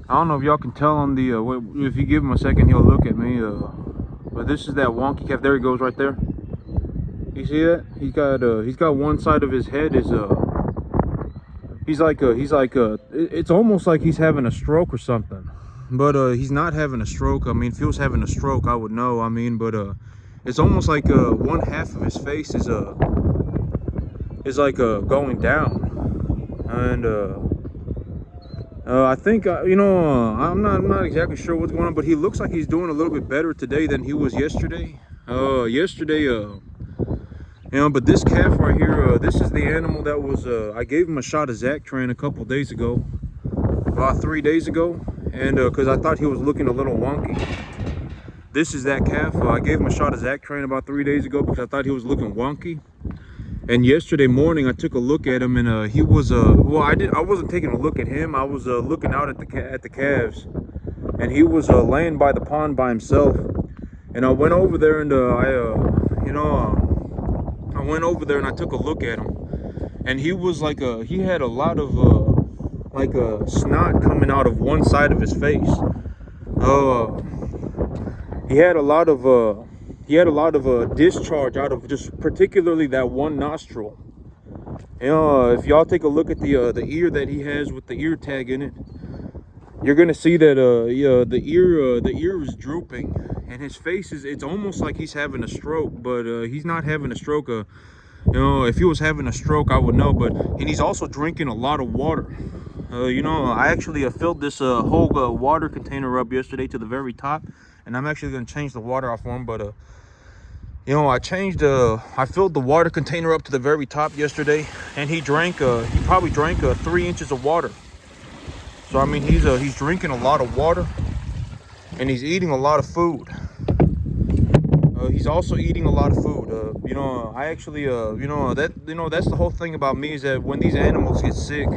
I don't know if y'all can tell on the, if you give him a second, he'll look at me. But this is that wonky calf. There he goes right there. You see that? He's got one side of his head is, it's almost like he's having a stroke or something. But he's not having a stroke. I mean, if he was having a stroke, I would know. I mean, but it's almost like one half of his face is like going down. And I think I'm not exactly sure what's going on, but he looks like he's doing a little bit better today than he was yesterday. But this calf right here, this is the animal that was I gave him a shot of Zactran a couple days ago, about 3 days ago, and because I thought he was looking a little wonky. This is that calf. I gave him a shot of Zactran about 3 days ago because I thought he was looking wonky. And yesterday morning I took a look at him, and he was I wasn't taking a look at him. I was looking out at the calves, and he was laying by the pond by himself. And I went over there, and I went over there and I took a look at him, and he was like he had a lot of snot coming out of one side of his face. He had a lot of discharge out of just particularly that one nostril. If y'all take a look at the ear that he has with the ear tag in it, you're gonna see that the ear is drooping, and his face it's almost like he's having a stroke, but he's not having a stroke. If he was having a stroke, I would know. And he's also drinking a lot of water. I actually filled this whole water container up yesterday to the very top, and I'm actually gonna change the water off for him. But I filled the water container up to the very top yesterday, and he probably drank 3 inches of water. So I mean, he's drinking a lot of water, and he's eating a lot of food. He's also eating a lot of food. I actually, that's the whole thing about me, is that when these animals get sick,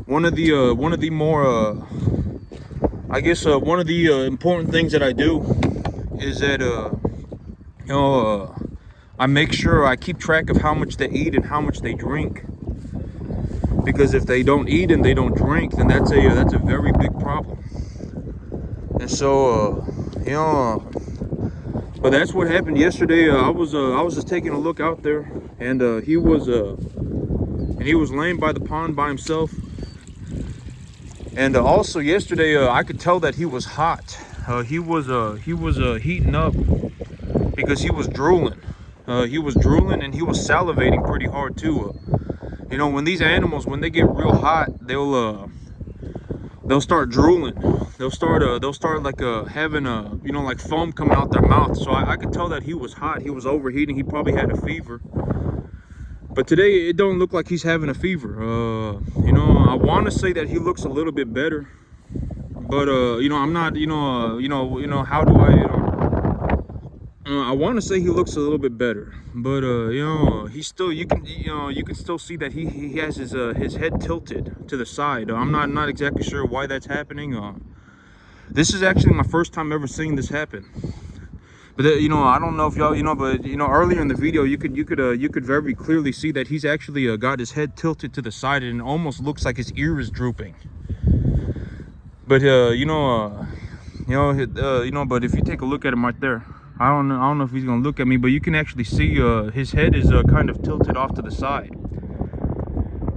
one of the important things that I do is that I make sure I keep track of how much they eat and how much they drink. Because if they don't eat and they don't drink, then that's a very big problem. And so but that's what happened yesterday. I was just taking a look out there, and he was laying by the pond by himself. And also yesterday, I could tell that he was hot. He was heating up because he was drooling. He was drooling, and he was salivating pretty hard too. When these animals, when they get real hot, they'll start drooling. They'll start like having like foam coming out their mouth. So I could tell that he was hot. He was overheating. He probably had a fever. But today it don't look like he's having a fever. I want to say that he looks a little bit better, but I'm not. How do I want to say he looks a little bit better, but he's still, you can still see that he has his head tilted to the side. I'm not exactly sure why that's happening. This is actually my first time ever seeing this happen. But I don't know if y'all but earlier in the video you could very clearly see that he's actually got his head tilted to the side, and it almost looks like his ear is drooping. But but if you take a look at him right there, I don't know if he's gonna look at me, but you can actually see his head is kind of tilted off to the side.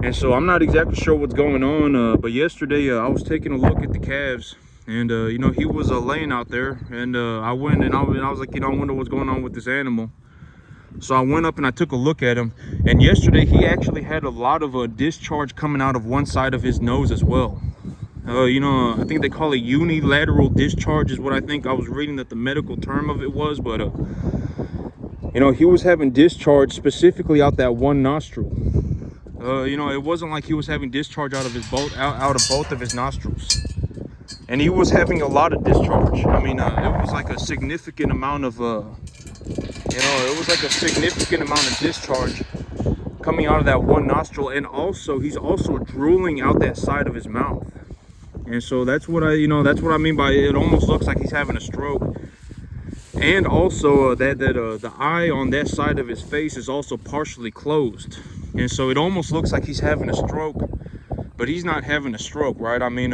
And so I'm not exactly sure what's going on. But yesterday I was taking a look at the calves, and he was laying out there, and I went and I was like, I wonder what's going on with this animal. So I went up and I took a look at him, and yesterday he actually had a lot of discharge coming out of one side of his nose as well. I think they call it unilateral discharge is what I think I was reading that the medical term of it was. But he was having discharge specifically out that one nostril. It wasn't like he was having discharge out of both of his nostrils, and he was having a lot of discharge. I mean, it was like a significant amount of discharge coming out of that one nostril, and also he's also drooling out that side of his mouth. And so that's what I mean by it almost looks like he's having a stroke. And also the eye on that side of his face is also partially closed, and so it almost looks like he's having a stroke, but he's not having a stroke, right? I mean,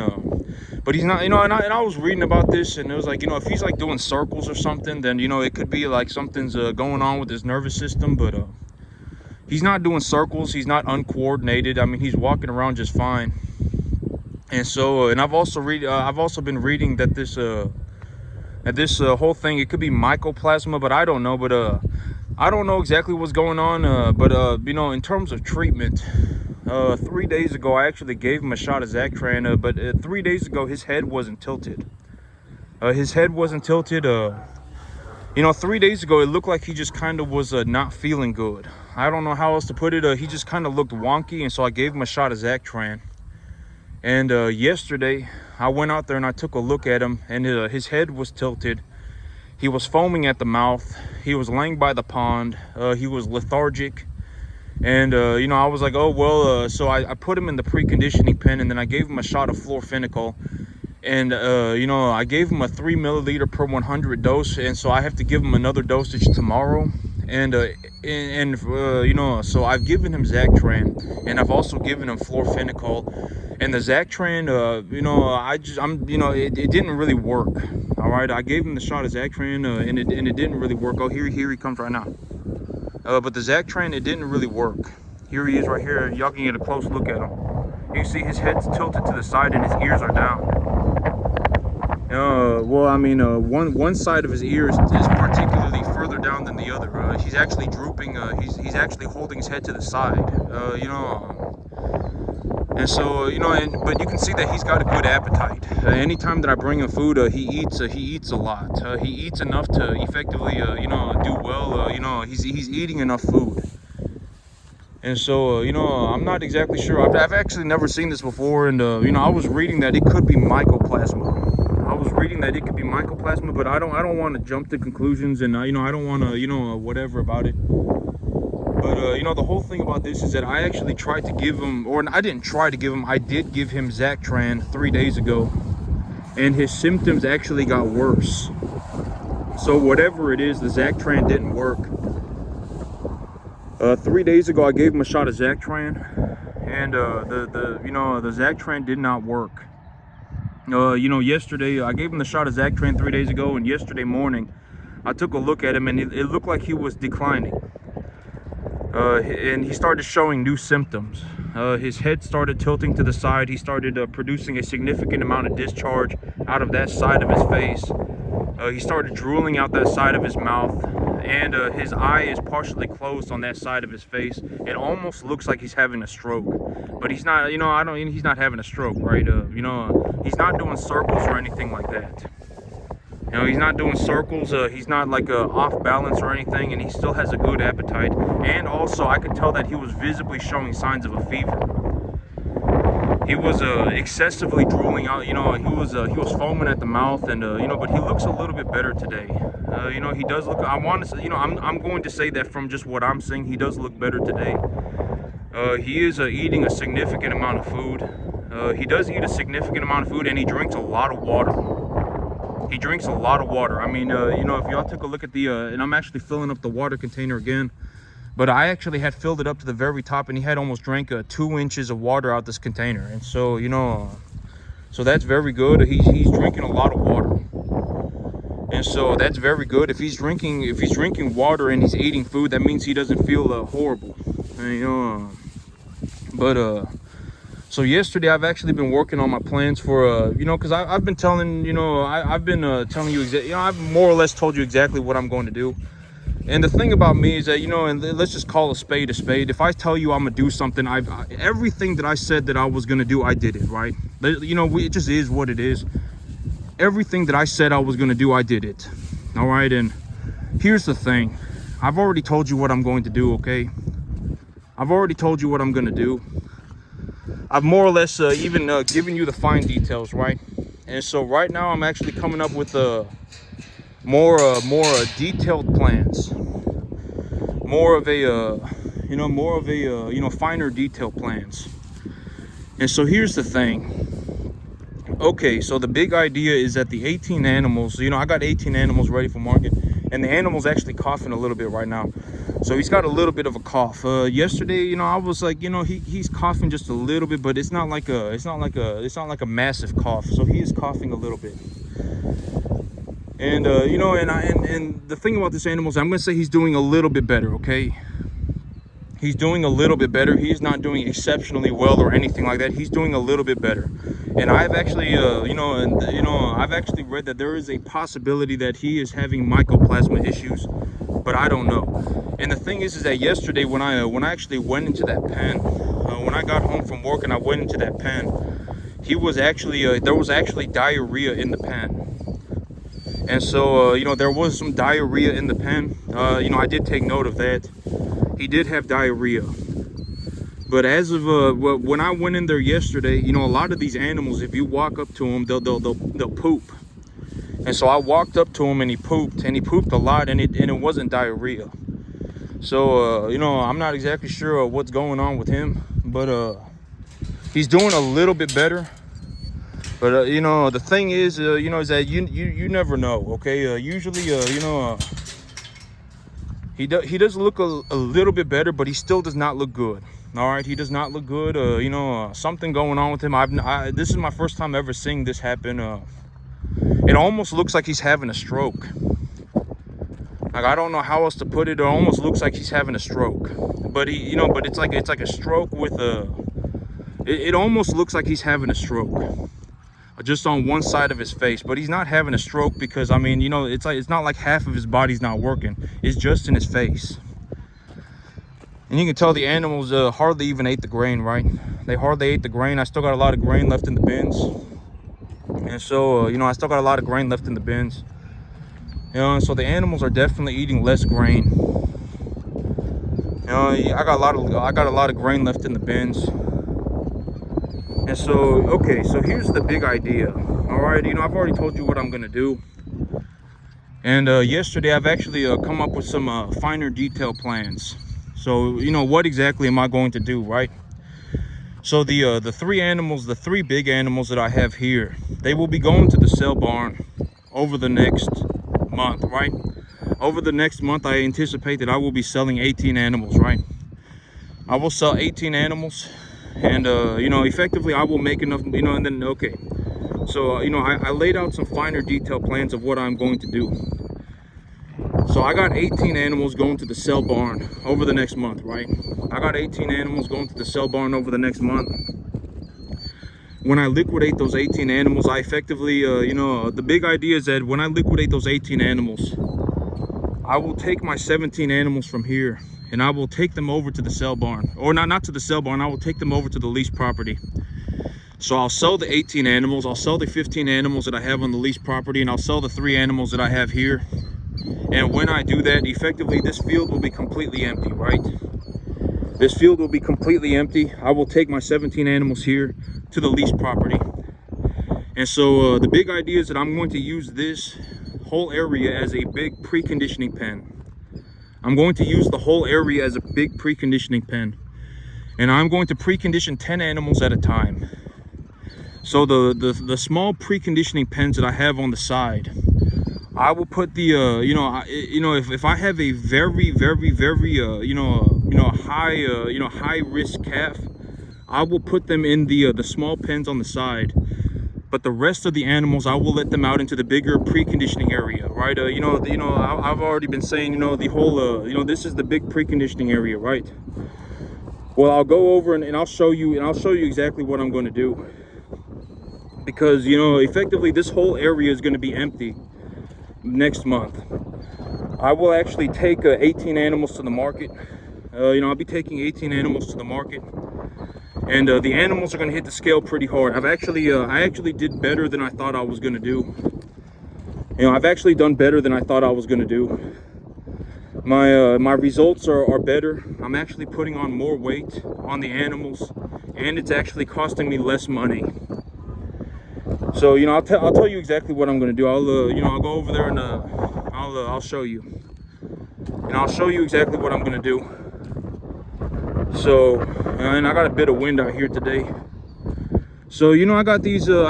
But he's not, and I was reading about this, and it was like, if he's like doing circles or something, then, it could be like something's going on with his nervous system. But he's not doing circles. He's not uncoordinated. I mean, he's walking around just fine. And so, and I've also been reading that this whole thing, it could be mycoplasma, but I don't know. But I don't know exactly what's going on. But in terms of treatment, 3 days ago, I actually gave him a shot of Zactran. But 3 days ago, his head wasn't tilted. 3 days ago, it looked like he just kind of was not feeling good. I don't know how else to put it. He just kind of looked wonky, and so I gave him a shot of Zactran. And yesterday, I went out there and I took a look at him, and his head was tilted. He was foaming at the mouth. He was laying by the pond. He was lethargic. And, I was like, oh, well, so I put him in the preconditioning pen, and then I gave him a shot of fluorophenical. And, I gave him a 3 milliliter per 100 dose. And so I have to give him another dosage tomorrow. And so I've given him Zactran, and I've also given him fluorophenical. And the Zactran, it didn't really work. All right, I gave him the shot of Zactran, and it didn't really work. Oh, here he comes right now. But the Zactran, it didn't really work. Here he is right here. Y'all can get a close look at him. You see his head's tilted to the side and his ears are down. One side of his ears is particularly further down than the other. He's actually drooping. He's actually holding his head to the side. And so, but you can see that he's got a good appetite. Anytime that I bring him food, he eats a lot. He eats enough to effectively, do well. He's eating enough food. And so, I'm not exactly sure. I've actually never seen this before. And, I was reading that it could be mycoplasma. But I don't want to jump to conclusions, and, I don't want to, whatever about it. But, the whole thing about this is that I actually tried to give him, or I didn't try to give him, I did give him Zactran 3 days ago, and his symptoms actually got worse. So whatever it is, the Zactran didn't work. 3 days ago, I gave him a shot of Zactran, and the Zactran did not work. Yesterday, I gave him the shot of Zactran 3 days ago, and yesterday morning, I took a look at him, and it looked like he was declining. And he started showing new symptoms. His head started tilting to the side. He started producing a significant amount of discharge out of that side of his face. He started drooling out that side of his mouth, and his eye is partially closed on that side of his face. It almost looks like he's having a stroke, but he's not. He's not having a stroke, right? He's not doing circles or anything like that. He's not doing circles. He's not like off balance or anything, and he still has a good appetite. And also, I could tell that he was visibly showing signs of a fever. He was excessively drooling out. He was foaming at the mouth, and but he looks a little bit better today. He does look. I want to say, I'm going to say that from just what I'm seeing, he does look better today. He is eating a significant amount of food. He does eat a significant amount of food, and he drinks a lot of water. He drinks a lot of water. I mean, if y'all took a look at the, and I'm actually filling up the water container again, but I actually had filled it up to the very top, and he had almost drank 2 inches of water out this container. And so, so that's very good. He's drinking a lot of water. And so that's very good. If he's drinking water and he's eating food, that means he doesn't feel horrible. So yesterday I've actually been working on my plans for, because I've been telling, I've been telling you exactly, I've more or less told you exactly what I'm going to do. And the thing about me is that, and let's just call a spade a spade. If I tell you I'm going to do something, everything that I said that I was going to do, I did it, right? It just is what it is. Everything that I said I was going to do, I did it. All right. And here's the thing. I've already told you what I'm going to do, okay? I've already told you what I'm going to do. I've more or less even given you the fine details, right? And so right now I'm actually coming up with more detailed plans, more of a finer detailed plans. And so here's the thing. Okay, so the big idea is that the 18 animals, I got 18 animals ready for market, and the animal's actually coughing a little bit right now. So he's got a little bit of a cough. Yesterday, you know, I was like, you know, he's coughing just a little bit, but it's not like a massive cough. So he is coughing a little bit. And you know, and the thing about this animal is, I'm gonna say he's doing a little bit better. Okay, he's doing a little bit better. He's not doing exceptionally well or anything like that. He's doing a little bit better. And I've actually, I've actually read that there is a possibility that he is having mycoplasma issues, but I don't know. And the thing is that yesterday when I actually went into that pen, when I got home from work and I went into that pen, he was actually there was actually diarrhea in the pen. And so, you know, there was some diarrhea in the pen. You know, I did take note of that. He did have diarrhea. But as of when I went in there yesterday, you know, a lot of these animals, if you walk up to them, they'll poop. And so I walked up to him and he pooped a lot, and it wasn't diarrhea. So, you know, I'm not exactly sure what's going on with him, but he's doing a little bit better. But you know, the thing is, you know, is that you never know. Okay, usually, you know, he does look a little bit better, but he still does not look good. All right, he does not look good. You know, something going on with him. This is my first time ever seeing this happen. It almost looks like he's having a stroke. Like, I don't know how else to put it. It almost looks like he's having a stroke. But you know, but it's like a stroke with a. It almost looks like he's having a stroke, just on one side of his face. But he's not having a stroke because, I mean, you know, it's not like half of his body's not working. It's just in his face. And you can tell the animals hardly even ate the grain, right? They hardly ate the grain. I still got a lot of grain left in the bins. And so, you know, I still got a lot of grain left in the bins. You know, so the animals are definitely eating less grain. You know, I got a lot of grain left in the bins. And so, okay, so here's the big idea. All right, you know, I've already told you what I'm gonna do. And yesterday I've actually come up with some finer detail plans. So, you know, what exactly am I going to do, right? So the three big animals that I have here, they will be going to the sale barn over the next month, right? Over the next month, I anticipate that I will be selling 18 animals, right? I will sell 18 animals, and you know, effectively I will make enough, you know. And then, okay, so you know, I laid out some finer detail plans of what I'm going to do. So I got 18 animals going to the sale barn over the next month, right? I got 18 animals going to the sale barn over the next month. When I liquidate those 18 animals, I effectively, you know, the big idea is that when I liquidate those 18 animals, I will take my 17 animals from here and I will take them over to the sale barn. Or not to the sale barn, I will take them over to the lease property. So I'll sell the 18 animals, I'll sell the 15 animals that I have on the lease property, and I'll sell the 3 animals that I have here. And when I do that, effectively this field will be completely empty, right? This field will be completely empty. I will take my 17 animals here to the lease property. And so the big idea is that I'm going to use this whole area as a big preconditioning pen. I'm going to use the whole area as a big preconditioning pen. And I'm going to precondition 10 animals at a time. So the small preconditioning pens that I have on the side, I will put the if I have a very high risk calf, I will put them in the small pens on the side. But the rest of the animals, I will let them out into the bigger preconditioning area, right? I've already been saying, the whole this is the big preconditioning area, right? Well, I'll go over and I'll show you exactly what I'm going to do, because effectively this whole area is going to be empty next month. I will actually take 18 animals to the market. I'll be taking 18 animals to the market, and the animals are going to hit the scale pretty hard. I actually did better than I thought I was going to do. I've actually done better than I thought I was going to do. My results are better. I'm actually putting on more weight on the animals, and it's actually costing me less money. So I'll tell you exactly what I'm going to do. I'll go over there and I'll show you. I'll show you exactly what I'm going to do. So, and I got a bit of wind out here today. So I got these where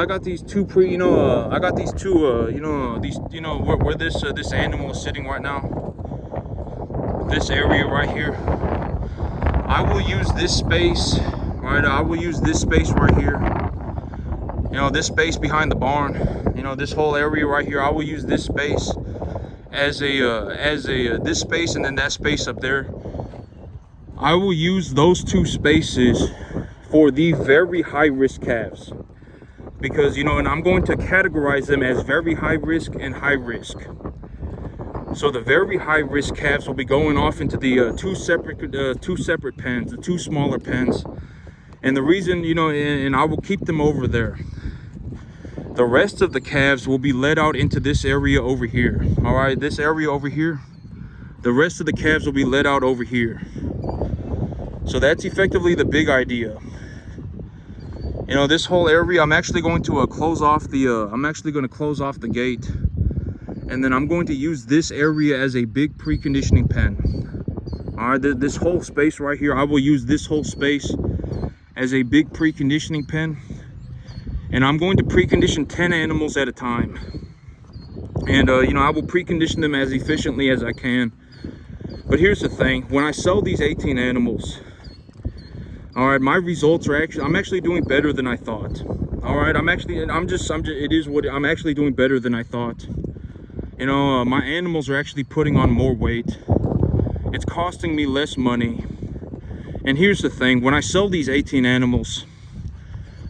this animal is sitting right now. this area right here. I will use this space, right? I will use this space right here. You know, this space behind the barn. You know, this whole area right here. I will use this space as this space, and then that space up there. I will use those two spaces for the very high risk calves, because, you know, and I'm going to categorize them as very high risk and high risk. So the very high risk calves will be going off into the two separate pens, the two smaller pens. And the reason, you know, and I will keep them over there. The rest of the calves will be let out into this area over here. All right, this area over here. The rest of the calves will be let out over here. So that's effectively the big idea. You know, this whole area, I'm actually going to close off the gate. And then I'm going to use this area as a big preconditioning pen. All right, this whole space right here, I will use this whole space as a big preconditioning pen. And I'm going to precondition 10 animals at a time. And, you know, I will precondition them as efficiently as I can. But here's the thing, when I sell these 18 animals, all right, my results are I'm actually doing better than I thought. All right, I'm actually doing better than I thought. You know, my animals are actually putting on more weight. It's costing me less money. And here's the thing, when I sell these 18 animals,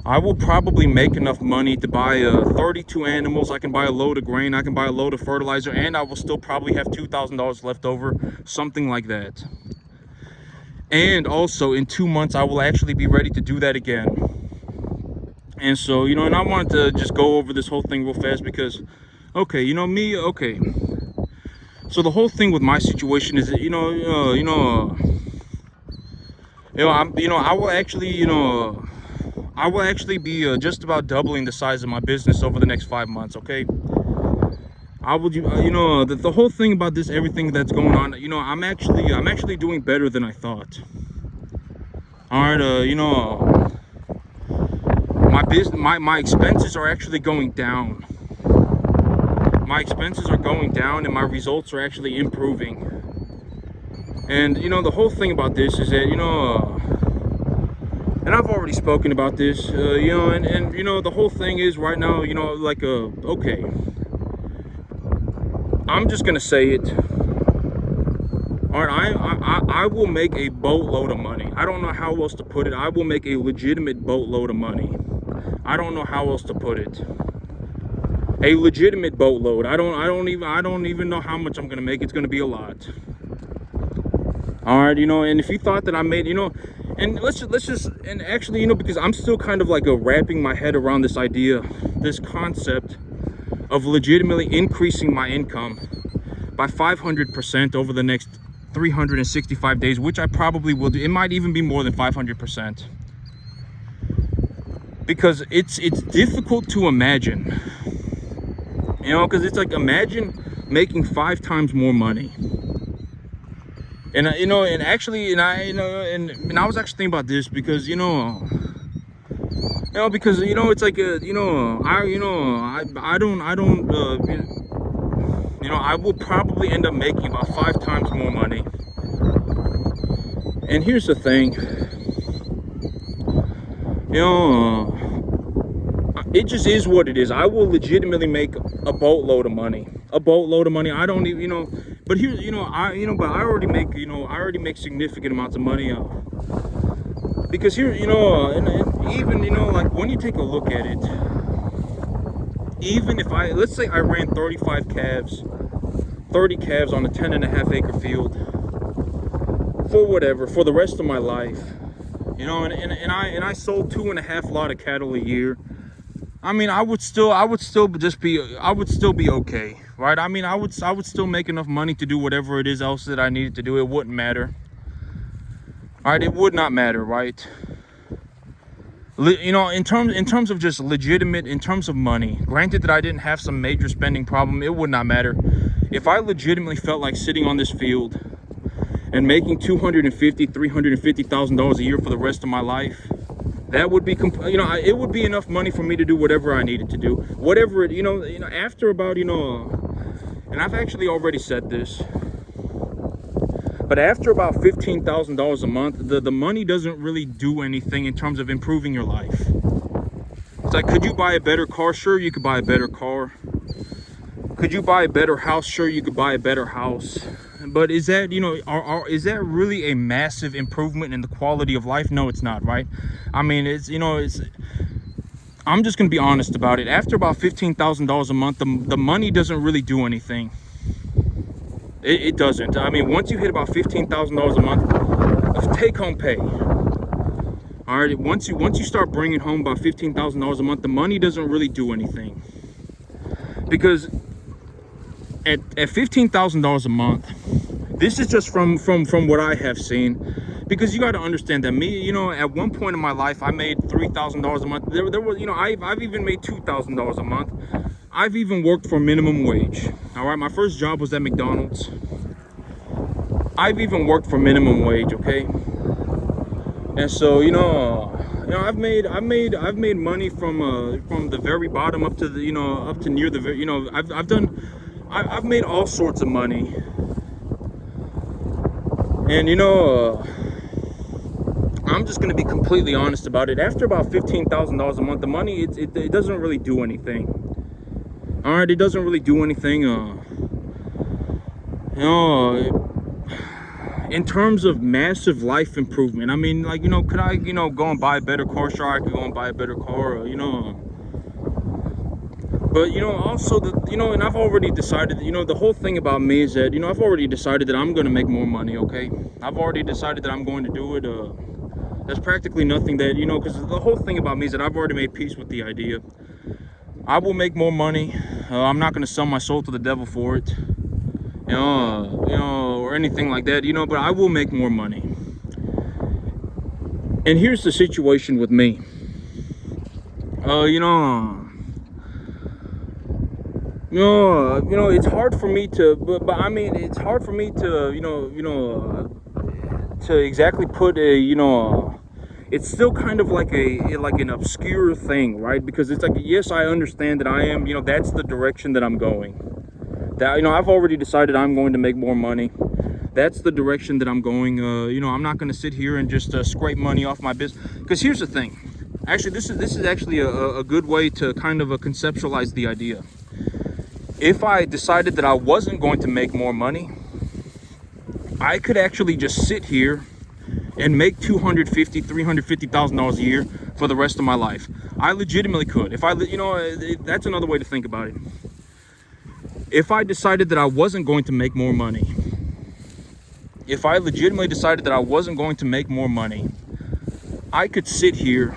I will probably make enough money to buy 32 animals. I can buy a load of grain, I can buy a load of fertilizer, and I will still probably have $2,000 left over, something like that. And also in 2 months, I will actually be ready to do that again. And so, you know, and I wanted to just go over this whole thing real fast because, okay, you know me, okay. So the whole thing with my situation is that, I will actually be just about doubling the size of my business over the next 5 months, okay? I will, the whole thing about this, everything that's going on, you know, I'm actually doing better than I thought. All right, my expenses are actually going down. My expenses are going down and my results are actually improving. And, you know, the whole thing about this is that, you know, and I've already spoken about this, you know, and you know, the whole thing is right now, you know, like, okay, I'm just gonna say it. All right, I will make a boatload of money. I don't know how else to put it. I will make a legitimate boatload of money. I don't know how else to put it. A legitimate boatload. I don't even know how much I'm gonna make. It's gonna be a lot. All right, you know, and if you thought that I made, you know, and let's just, and actually, you know, because I'm still kind of like wrapping my head around this idea, this concept of legitimately increasing my income by 500% over the next 365 days, which I probably will do. It might even be more than 500%. Because it's difficult to imagine, you know, because it's like, imagine making 5 times more money. And you know, and actually, and I was actually thinking about this because, because, you know, it's like, I will probably end up making about 5 times more money. And here's the thing, you know, it just is what it is. I will legitimately make a boatload of money. I don't even, you know, but here, you know, but I already make significant amounts of money because here, you know, and even, you know, like when you take a look at it, even if let's say I ran 30 calves on a 10.5 acre field for the rest of my life, you know, and I sold 2.5 lot of cattle a year. I mean, I would still be okay, right? I mean, I would still make enough money to do whatever it is else that I needed to do. It wouldn't matter. All right, it would not matter, right? You know, in terms of just legitimate, in terms of money, granted that I didn't have some major spending problem, it would not matter. If I legitimately felt like sitting on this field and making $350,000 a year for the rest of my life, that would be, you know, it would be enough money for me to do whatever I needed to do. Whatever it, you know, after about, you know, and I've actually already said this, but But after about $15,000 a month, the money doesn't really do anything in terms of improving your life. It's like, could you buy a better car? Sure, you could buy a better car. Could you buy a better house? Sure, you could buy a better house. But is that, is that really a massive improvement in the quality of life? No, it's not, right? I mean, I'm just going to be honest about it. After about $15,000 a month, the money doesn't really do anything. It doesn't. I mean, once you hit about $15,000 a month of take-home pay, all right, once you start bringing home about $15,000 a month, the money doesn't really do anything. Because at $15,000 a month, this is just from what I have seen. Because you got to understand that me, at one point in my life, I made $3,000 a month. There was, I've even made $2,000 a month. I've even worked for minimum wage. All right, my first job was at McDonald's. I've even worked for minimum wage, okay? And so, I've made money from the very bottom up to the, up to near the, I've made all sorts of money. And I'm just going to be completely honest about it. After about $15,000 a month, the money, it doesn't really do anything. All right, it doesn't really do anything. In terms of massive life improvement, I mean, like, could I, go and buy a better car? Sure, I could go and buy a better car, But, also, and I've already decided, the whole thing about me is that, I've already decided that I'm going to make more money, okay? I've already decided that I'm going to do it. There's practically nothing that, because the whole thing about me is that I've already made peace with the idea. I will make more money. I'm not going to sell my soul to the devil for it, or anything like that, but I will make more money. And here's the situation with me. It's hard for me to, but I mean, it's hard for me to, to exactly put a, it's still kind of like an obscure thing, right? Because it's like, yes, I understand that I am, that's the direction that I'm going. That, I've already decided I'm going to make more money. That's the direction that I'm going. I'm not going to sit here and just scrape money off my business. Because here's the thing. Actually, this is actually a good way to kind of conceptualize the idea. If I decided that I wasn't going to make more money, I could actually just sit here and make $250,000, $350,000 a year for the rest of my life. I legitimately could. If that's another way to think about it. If I decided that I wasn't going to make more money, if I legitimately decided that I wasn't going to make more money, I could sit here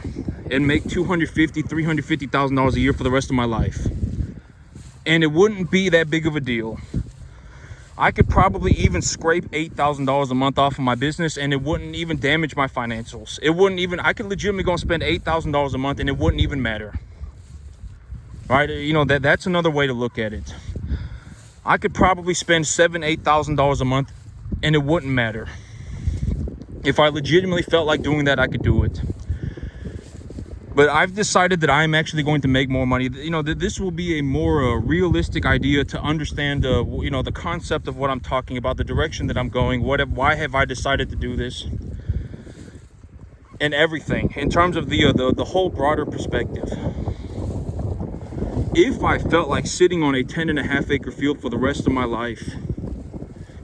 and make $250,000, $350,000 a year for the rest of my life. And it wouldn't be that big of a deal. I could probably even scrape $8,000 a month off of my business, and it wouldn't even damage my financials. It wouldn't even, I could legitimately go and spend $8,000 a month and it wouldn't even matter. Right? That's another way to look at it. I could probably spend $7,000, $8,000 a month and it wouldn't matter. If I legitimately felt like doing that, I could do it. But I've decided that I'm actually going to make more money. This will be a more realistic idea to understand, the concept of what I'm talking about, the direction that I'm going. Why have I decided to do this? And everything in terms of the whole broader perspective. If I felt like sitting on a 10.5 acre field for the rest of my life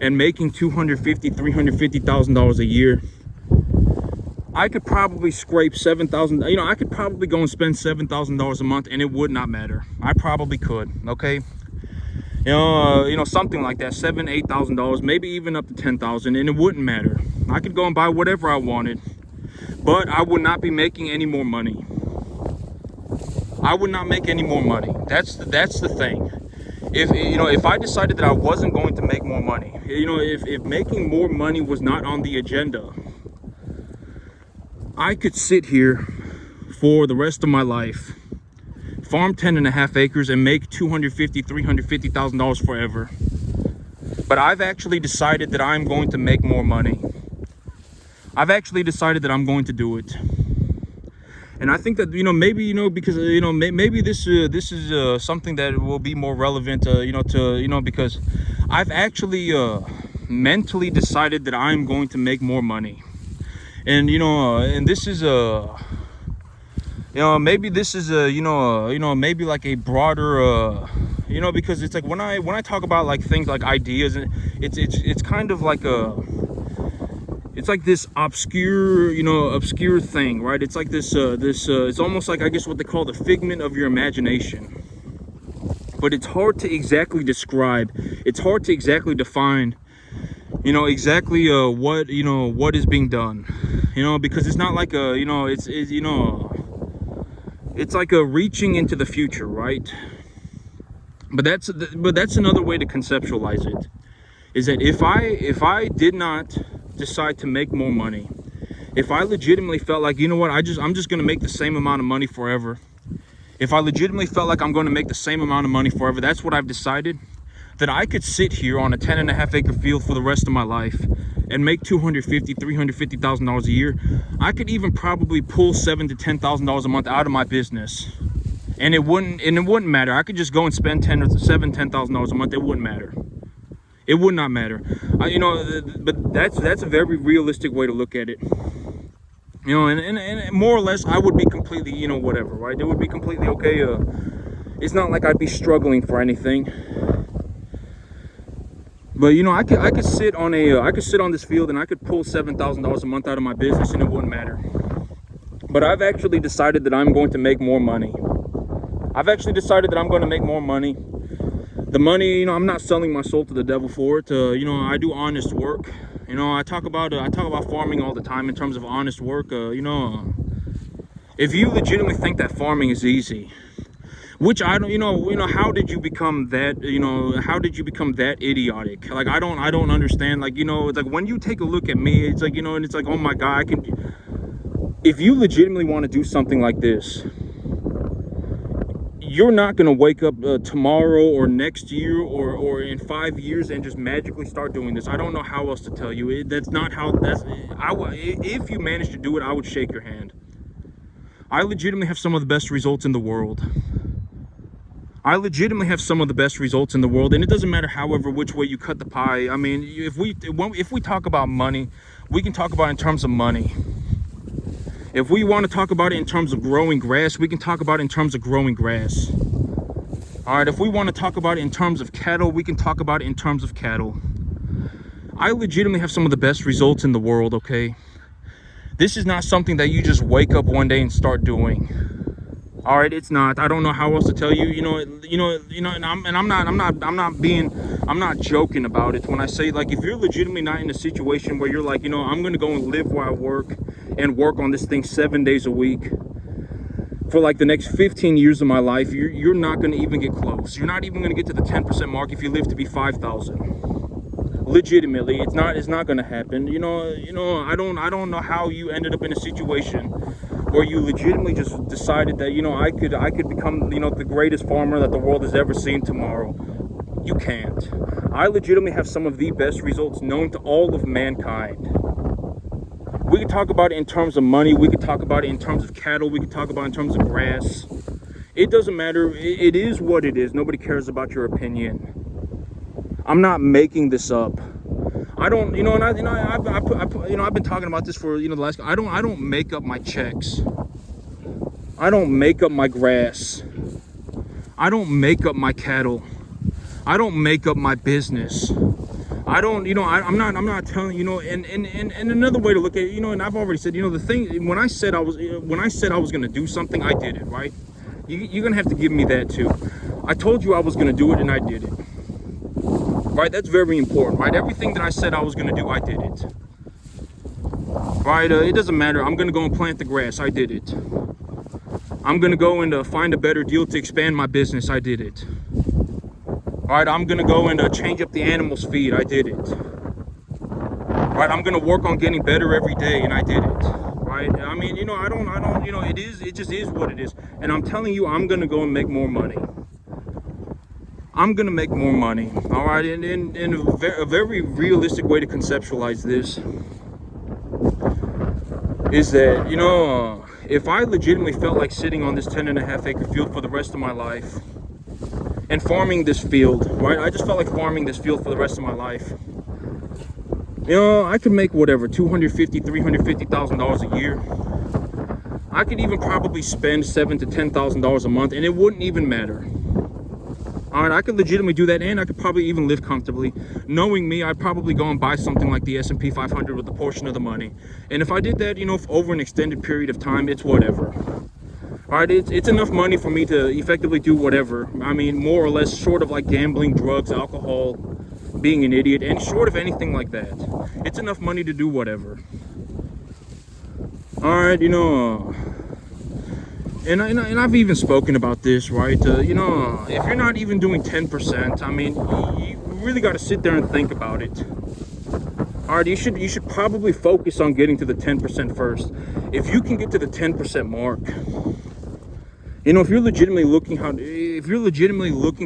and making $250,000, $350,000 a year, I could probably scrape $7,000. I could probably go and spend $7,000 a month, and it would not matter. I probably could. Okay, something like that, $7,000, $8,000, maybe even up to $10,000, and it wouldn't matter. I could go and buy whatever I wanted, but I would not be making any more money. I would not make any more money. That's the thing. If I decided that I wasn't going to make more money, if making more money was not on the agenda, I could sit here for the rest of my life, farm 10.5 acres and make $250,000, $350,000 forever. But I've actually decided that I'm going to make more money. I've actually decided that I'm going to do it. And I think that, maybe, because, maybe this is something that will be more relevant, because I've actually, mentally decided that I'm going to make more money. And and this is maybe this is maybe like a broader because it's like when I talk about like things like ideas, and it's kind of like it's like this obscure thing, right? It's like this it's almost like, I guess, what they call the figment of your imagination. But it's hard to exactly describe. It's hard to exactly define, exactly what is being done. Because it's not like it's like a reaching into the future, right? But that's another way to conceptualize it. Is that if I did not decide to make more money, if I legitimately felt like, I'm just gonna make the same amount of money forever. If I legitimately felt like I'm going to make the same amount of money forever, that's what I've decided. That I could sit here on a 10.5 acre field for the rest of my life and make $250,000 a year. I could even probably pull $7,000 to $10,000 a month out of my business, and it wouldn't matter. I could just go and spend $10,000 a month. It wouldn't matter. It would not matter. But that's a very realistic way to look at it. And more or less, I would be completely, whatever, right? It would be completely okay. It's not like I'd be struggling for anything. But I could sit on this field and I could pull $7,000 a month out of my business, and it wouldn't matter. But I've actually decided that I'm going to make more money. I've actually decided that I'm going to make more money. The money, I'm not selling my soul to the devil for it. I do honest work. I talk about farming all the time in terms of honest work. If you legitimately think that farming is easy, which I don't, how did you become that? How did you become that idiotic? Like I don't understand. Like it's like when you take a look at me, it's like and it's like, oh my God, if you legitimately want to do something like this, you're not going to wake up tomorrow or next year or in 5 years and just magically start doing this. I don't know how else to tell you. If you manage to do it, I would shake your hand. I legitimately have some of the best results in the world. And it doesn't matter, however, which way you cut the pie. I mean, if we talk about money, we can talk about it in terms of money. If we want to talk about it in terms of growing grass, we can talk about it in terms of growing grass. All right, if we want to talk about it in terms of cattle, we can talk about it in terms of cattle. I legitimately have some of the best results in the world, okay? This is not something that you just wake up one day and start doing. All right, it's not. I don't know how else to tell you. And I'm not joking about it when I say, like, if you're legitimately not in a situation where you're like, I'm going to go and live where I work and work on this thing 7 days a week for like the next 15 years of my life, you're not going to even get close. You're not even going to get to the 10% mark if you live to be 5,000. Legitimately, it's not going to happen. I don't know how you ended up in a situation where you legitimately just decided that I could become the greatest farmer that the world has ever seen tomorrow. You can't. I legitimately have some of the best results known to all of mankind. We can talk about it in terms of money. We can talk about it in terms of cattle. We can talk about it in terms of grass. It doesn't matter. It is what it is. Nobody cares about your opinion. I'm not making this up. I don't, I've been talking about this for the last. I don't make up my checks. I don't make up my grass. I don't make up my cattle. I don't make up my business. I don't, I'm not telling, and another way to look at it, and I've already said, the thing, when I said I was going to do something, I did it, right? You're going to have to give me that too. I told you I was going to do it, and I did it. Right? That's very important, right? Everything that I said I was going to do, I did it. Right? It doesn't matter. I'm going to go and plant the grass. I did it. I'm going to go and find a better deal to expand my business. I did it. All right, I'm going to go and change up the animals' feed. I did it. Right, I'm going to work on getting better every day, and I did it. Right? I mean, I don't, it just is what it is. And I'm telling you, I'm going to go and make more money. I'm going to make more money. All right, and a very realistic way to conceptualize this is that, if I legitimately felt like sitting on this 10.5 acre field for the rest of my life and farming this field, right? I just felt like farming this field for the rest of my life. You know, I could make whatever, $250,000, $350,000 a year. I could even probably spend $7,000 to $10,000 a month, and it wouldn't even matter. All right, I could legitimately do that, and I could probably even live comfortably. Knowing me, I'd probably go and buy something like the S&P 500 with a portion of the money. And if I did that, you know, over an extended period of time, it's whatever. All right, it's enough money for me to effectively do whatever. I mean, more or less, short of like gambling, drugs, alcohol, being an idiot, and short of anything like that. It's enough money to do whatever. All right, you know, and I've even spoken about this, right? You know, if you're not even doing 10%, I mean, you really got to sit there and think about it. All right, you should probably focus on getting to the 10% first. If you can get to the 10% mark, you know, if you're legitimately looking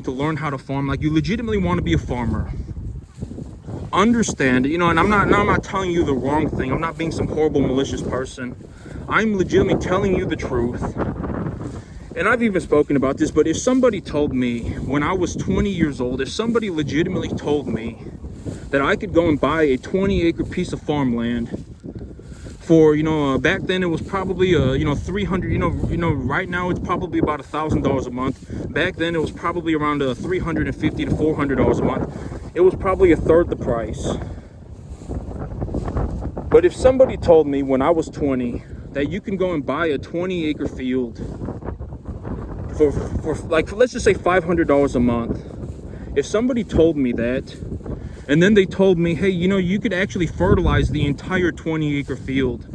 to learn how to farm, like you legitimately want to be a farmer, understand, you know, and I'm not telling you the wrong thing. I'm not being some horrible, malicious person. I'm legitimately telling you the truth. And I've even spoken about this, but if somebody told me when I was 20 years old, if somebody legitimately told me that I could go and buy a 20-acre piece of farmland for, you know, back then it was probably, you know, 300, you know, right now it's probably about $1,000 a month. Back then it was probably around $350 to $400 a month. It was probably a third the price. But if somebody told me when I was 20 that you can go and buy a 20-acre field for like, let's just say $500 a month. If somebody told me that, and then they told me, hey, you know, you could actually fertilize the entire 20-acre field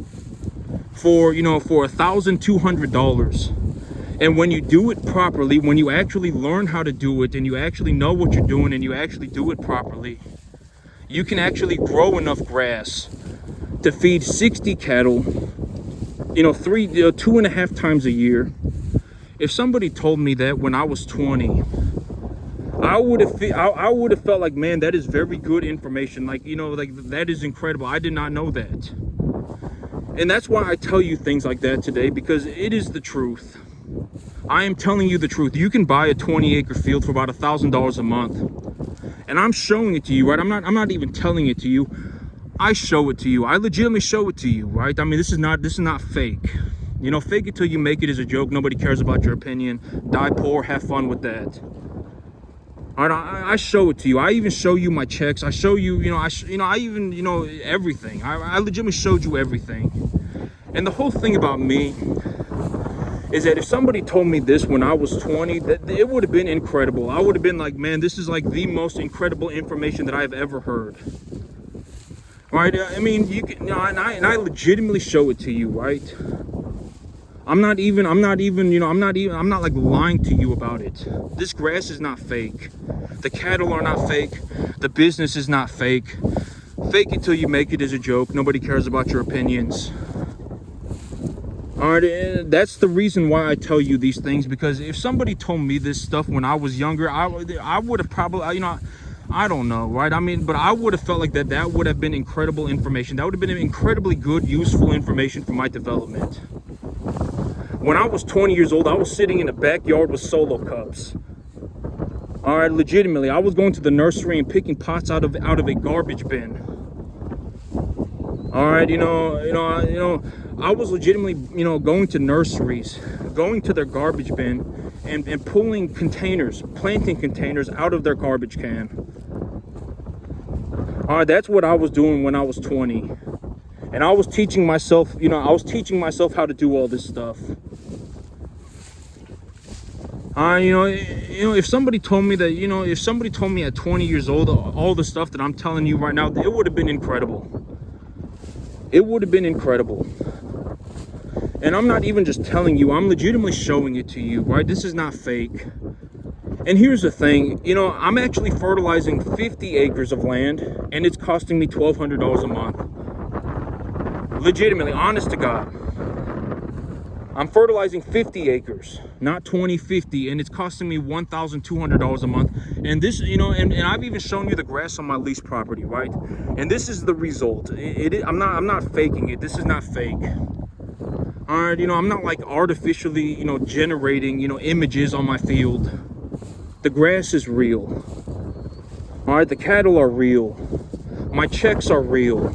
for, you know, for $1,200. And when you do it properly, when you actually learn how to do it and you actually know what you're doing and you actually do it properly, you can actually grow enough grass to feed 60 cattle, you know, 2.5 times a year. If somebody told me that when I was 20, I would have felt like, man, that is very good information. Like, you know, like that is incredible. I did not know that. And that's why I tell you things like that today, because it is the truth. I am telling you the truth. You can buy a 20-acre field for about $1,000 a month. And I'm showing it to you, right? I'm not even telling it to you. I show it to you. I legitimately show it to you, right? I mean, this is not fake. You know, fake it till you make it is a joke. Nobody cares about your opinion. Die poor, have fun with that. All right, I show it to you. I even show you my checks. I show you, I even, everything. I legitimately showed you everything. And the whole thing about me is that if somebody told me this when I was 20, that it would have been incredible. I would have been like, man, this is like the most incredible information that I've ever heard. Right? I mean, you can, and I legitimately show it to you, right? I'm not like lying to you about it. This grass is not fake. The cattle are not fake. The business is not fake. Fake it till you make it is a joke. Nobody cares about your opinions. All right, that's the reason why I tell you these things, because if somebody told me this stuff when I was younger, I would have probably, I don't know, right? I mean, but I would have felt like that would have been incredible information. That would have been incredibly good, useful information for my development. When I was 20 years old, I was sitting in the backyard with solo cups. All right, legitimately, I was going to the nursery and picking pots out of a garbage bin. All right, I was legitimately, going to nurseries, going to their garbage bin and pulling containers, planting containers out of their garbage can. All right, that's what I was doing when I was 20. And I was teaching myself, how to do all this stuff. If somebody told me that, at 20 years old, all the stuff that I'm telling you right now, it would have been incredible. It would have been incredible. And I'm not even just telling you, I'm legitimately showing it to you, right? This is not fake. And here's the thing, I'm actually fertilizing 50 acres of land, and it's costing me $1,200 a month. Legitimately, honest to God. I'm fertilizing 50 acres, not 20, 50, and it's costing me $1,200 a month. And this, and I've even shown you the grass on my lease property, right? And this is the result. I'm not faking it. This is not fake. All right, I'm not like artificially, generating, images on my field. The grass is real. All right, the cattle are real. My checks are real.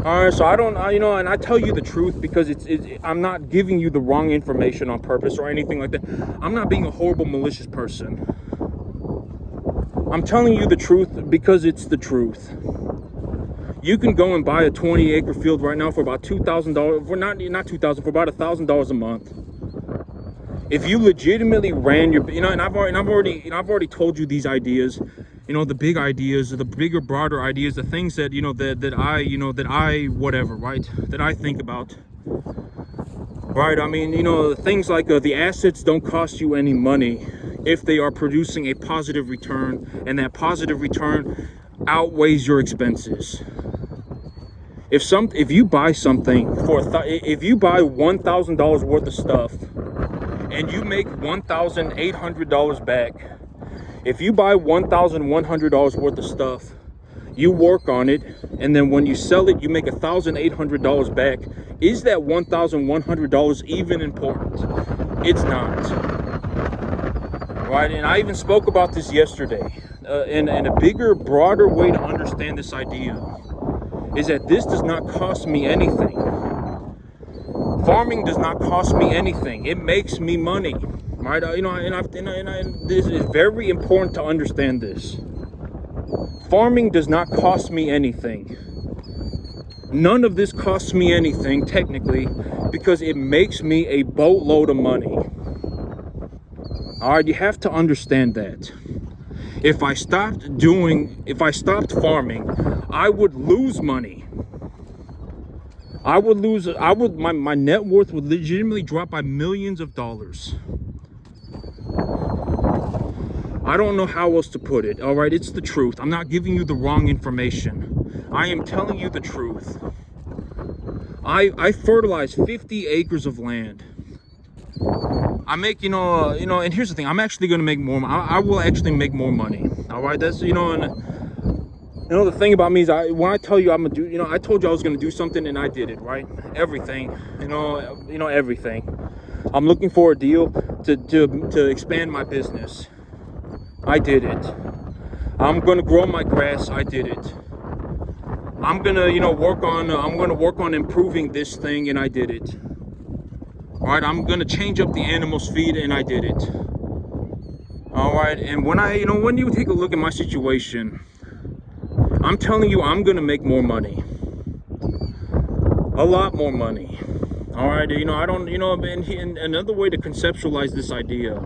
All right, so I don't, and I tell you the truth because I'm not giving you the wrong information on purpose or anything like that. I'm not being a horrible, malicious person. I'm telling you the truth because it's the truth. You can go and buy a 20-acre field right now for about $2,000. For not $2,000, for about $1,000 a month. If you legitimately ran your, and I've already told you these ideas, the big ideas, the bigger, broader ideas, the things that, that I whatever, right, that I think about, right? I mean, things like the assets don't cost you any money if they are producing a positive return, and that positive return outweighs your expenses. If you buy something if you buy $1,000 worth of stuff and you make $1,800 back, if you buy $1,100 worth of stuff, you work on it, and then when you sell it, you make $1,800 back. Is that $1,100 even important? It's not. Right? And I even spoke about this yesterday. And a bigger, broader way to understand this idea is that this does not cost me anything. Farming does not cost me anything. It makes me money. Right? And this is very important to understand this. Farming does not cost me anything. None of this costs me anything, technically, because it makes me a boatload of money. All right, you have to understand that. If I stopped farming, I would lose money. My net worth would legitimately drop by millions of dollars. I don't know how else to put it. All right, it's the truth. I'm not giving you the wrong information. I am telling you the truth. I fertilize 50 acres of land. I make, and here's the thing. I'm actually going to make more. I will actually make more money. All right, that's, and the thing about me is, when I tell you I'm gonna do, I told you I was gonna do something, and I did it. Right, everything, everything. I'm looking for a deal to expand my business. I did it. I'm gonna grow my grass. I did it. I'm gonna, work on improving this thing, and I did it. All right, I'm gonna change up the animals' feed, and I did it. All right, and when you take a look at my situation, I'm telling you, I'm gonna make more money, a lot more money. All right, I don't, and another way to conceptualize this idea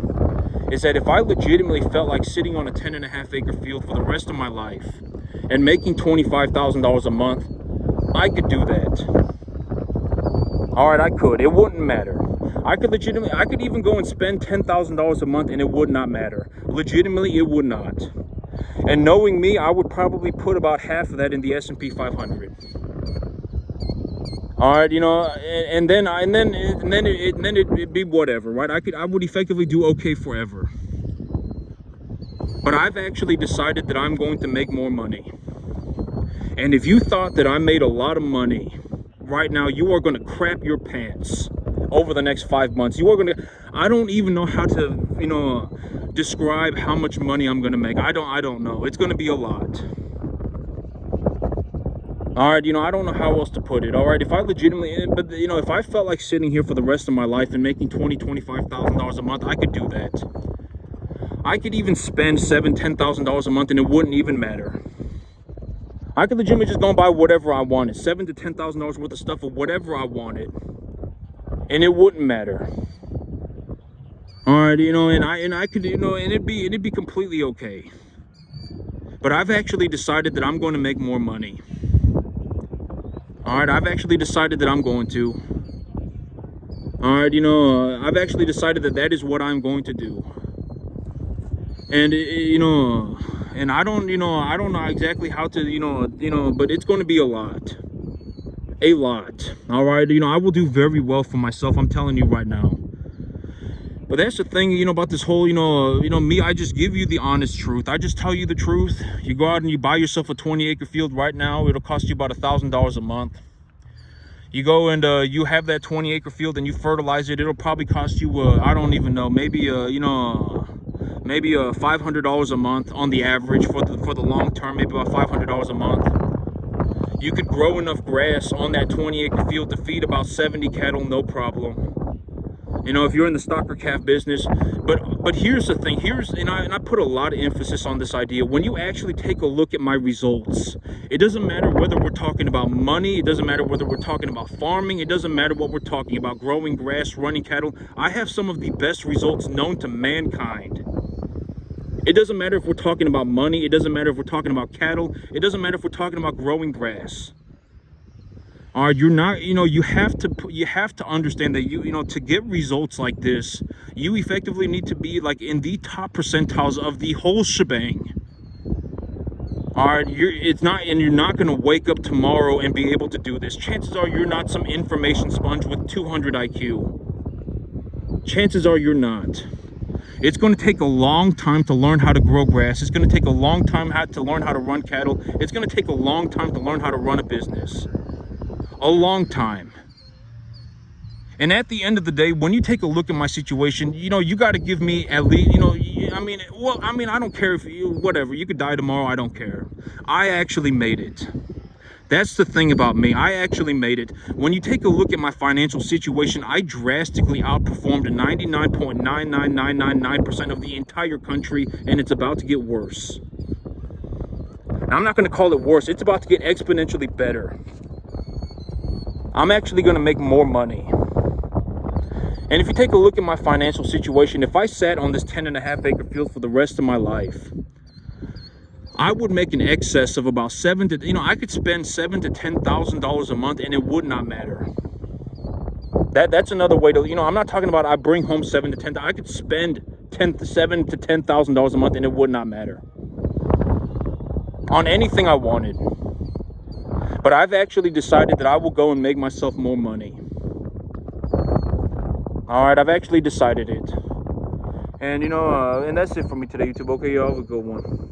is that if I legitimately felt like sitting on a 10.5-acre field for the rest of my life and making $25,000 a month, I could do that. All right, I could. It wouldn't matter. I could even go and spend $10,000 a month, and it would not matter. Legitimately, it would not. And knowing me, I would probably put about half of that in the S&P 500. All right, and then it'd be whatever, right? I would effectively do okay forever. But I've actually decided that I'm going to make more money. And if you thought that I made a lot of money right now, you are going to crap your pants over the next 5 months. I don't even know how to, describe how much money I'm going to make. I don't know. It's going to be a lot. All right, I don't know how else to put it. All right, if I legitimately, but if I felt like sitting here for the rest of my life and making $25,000 a month, I could do that. I could even spend $10,000 a month, and it wouldn't even matter. I could legitimately just go and buy whatever I wanted, $7,000 to $10,000 worth of stuff or whatever I wanted, and it wouldn't matter. All right, and I could, and it'd be completely okay. But I've actually decided that I'm going to make more money. All right, I've actually decided that I'm going to. All right, I've actually decided that is what I'm going to do. And and I don't know exactly how to, but it's going to be a lot. All right, I will do very well for myself. I'm telling you right now. But that's the thing, about this whole, me, I just give you the honest truth. I just tell you the truth. You go out and you buy yourself a 20-acre field right now. It'll cost you about $1,000 a month. You go and you have that 20-acre field and you fertilize it. It'll probably cost you, I don't even know, maybe maybe $500 a month on the average for the long term, maybe about $500 a month. You could grow enough grass on that 20-acre field to feed about 70 cattle, no problem. You know, if you're in the stock or calf business. But here's the thing. And I put a lot of emphasis on this idea. When you actually take a look at my results, it doesn't matter whether we're talking about money. It doesn't matter whether we're talking about farming. It doesn't matter what we're talking about, growing grass, running cattle. I have some of the best results known to mankind. It doesn't matter if we're talking about money. It doesn't matter if we're talking about cattle. It doesn't matter if we're talking about growing grass. All right, you're not, you have to understand that to get results like this, you effectively need to be like in the top percentiles of the whole shebang. All right, you're not going to wake up tomorrow and be able to do this. Chances are you're not some information sponge with 200 IQ. Chances are you're not. It's going to take a long time to learn how to grow grass. It's going to take a long time to learn how to run cattle. It's going to take a long time to learn how to run a business. A long time. And at the end of the day, when you take a look at my situation, you got to give me at least, I don't care if whatever, you could die tomorrow. I don't care. I actually made it. That's the thing about me. I actually made it. When you take a look at my financial situation, I drastically outperformed 99.99999% of the entire country, and it's about to get worse. Now, I'm not going to call it worse. It's about to get exponentially better. I'm actually going to make more money. And if you take a look at my financial situation, if I sat on this 10.5-acre field for the rest of my life, I would make an excess of about I could spend $7,000 to $10,000 a month, and it would not matter. That's another way to, I'm not talking about I bring home $7,000 to $10,000. I could spend $7,000 to $10,000 a month, and it would not matter on anything I wanted. But I've actually decided that I will go and make myself more money. All right, I've actually decided it. And, and that's it for me today, YouTube. Okay, y'all have a good one.